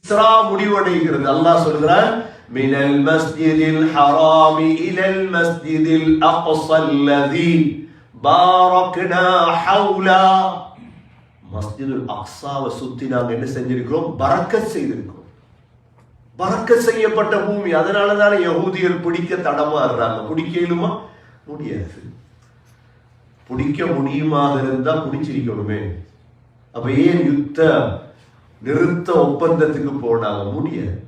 இஸ்ரா முடிவடைகிறது. அல்லாஹ் சொல்கிறான், மினல் மஸ்ஜிதில் ஹராமி இலல் மஸ்ஜிதில் அக்ஸல்லதி பாரக்னா ஹவுலா. மஸ்ஜிதுல் அக்ஸாவை சுத்தி நாங்க என்ன செஞ்சிருக்கிறோம்? பரக்கத் செய்திருக்கிறோம். பரக்கத் செய்யப்பட்ட பூமி. அதனாலதான் யஹூதிகள் பிடிக்க தடமாறுறாங்க. பிடிக்க இயலுமா? முடியாது. பிடிக்க முடியுமாக இருந்தா பிடிச்சிருக்கணுமே. அப்ப ஏன் யுத்த நிறுத்த ஒப்பந்தத்துக்கு போனாங்க? முடியாது.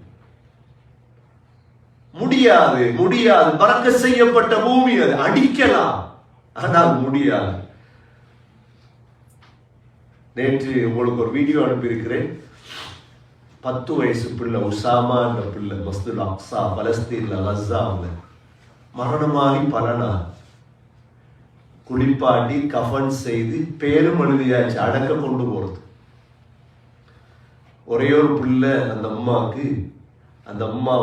பரக்கத் செய்யப்பட்ட பூமி. அது அடிக்கலாம், ஆனால் முடியாது. நேற்று உங்களுக்கு ஒரு வீடியோ அனுப்பியிருக்கிறேன். 10 வயசு பிள்ளை உசாமா என்ற பிள்ளை மஸ்ஜிதுல் அக்ஸா பலஸ்தீன்ல கஸாவில் மரணமாகி பல நாள். குளிப்பாட்டி கஃபன் செய்து பேரும் எழுதியாச்சு, அடக்க கொண்டு போறது. ஒரே ஒரு பிள்ளை அந்த அம்மாவுக்கு. அந்த அம்மா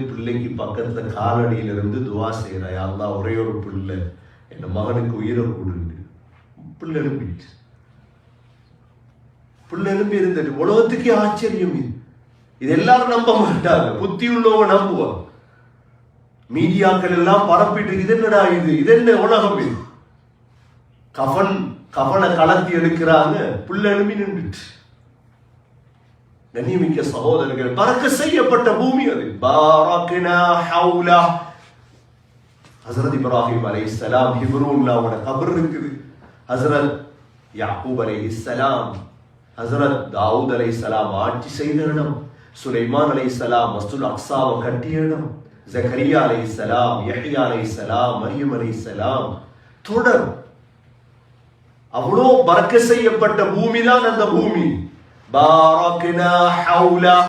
பிள்ளைக்கு பக்கத்துல காலடியிலிருந்து துவா செய்யறா, யா அல்லாஹ் ஒரே ஒரு பிள்ளை, என் மகனுக்கு உயிரை கொடுங்க. பிள்ளை எழுப்பிட்டு இருந்துட்டு உலகத்துக்கே ஆச்சரியம். இது எல்லாரும் நம்ப மாட்டாங்க, புத்தி உள்ளவங்க நம்புவாங்க. மீடியாக்கள் எல்லாம் பரப்பிட்டு இது என்னடா இது என்ன உலகம் இது? கஃபனை கலத்தி எடுக்கிறாங்க, பிள்ளை எழுப்பி நின்றுட்டு. கண்ணியமிக்க சகோதரர்கள், பரக்கத் செய்யப்பட்ட பூமி அது. பாரக்னா ஹவுலா. ஹஸரத் இப்ராஹிம் அலைஹிஸ்ஸலாம் ஹிப்ரூன்ல கபர் இருக்குது. ஹஸரத் யாக்கூப் அலைஹிஸ்ஸலாம், ஹஸரத் தாவூத் அலைஹிஸ்ஸலாம் ஆட்சி செய்த இடம். சுலைமான் அலைஹிஸ்ஸலாம் மஸ்ஜிதுல் அக்ஸாவை கட்டிய இடம். ஜக்கரியா அலைஹிஸ்ஸலாம், யஹ்யா அலைஹிஸ்ஸலாம், மரியம் அலைஹிஸ்ஸலாம். தொடர் அவ்வளோ பரக்கத் செய்யப்பட்ட பூமி தான் அந்த பூமி. பாரக்னா ஹவுலா.